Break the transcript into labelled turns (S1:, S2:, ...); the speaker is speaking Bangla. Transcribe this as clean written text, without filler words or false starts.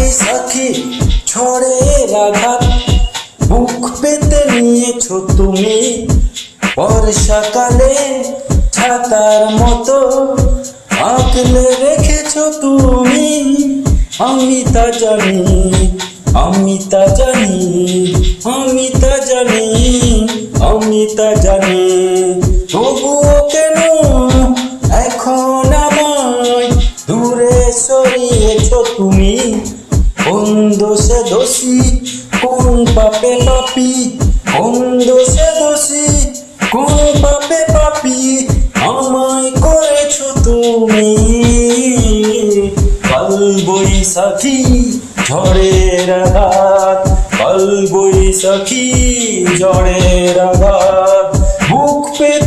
S1: বৈশাখী ঝড়ের আঘাত বুক পেতে নিয়েছো তুমি, বর্ষাকালে ছাতার মতো আগলে রেখেছো তুমি। আমি তা জানি, আমি তা জানি, আমি তা জানি, আমি তা জানি, তবুও কেন এখন আমায় দূরে সরিয়েছো তুমি। কোন দোষে দোষী, কোন পাপে পাপী, কোন দোষে দোষী, কোন পাপে পাপী আমায় করেছো তুমি। কাল বৈশাখী ঝড়ের আঘাত, কাল বৈশাখী ঝড়ের আঘাত বুক পেতে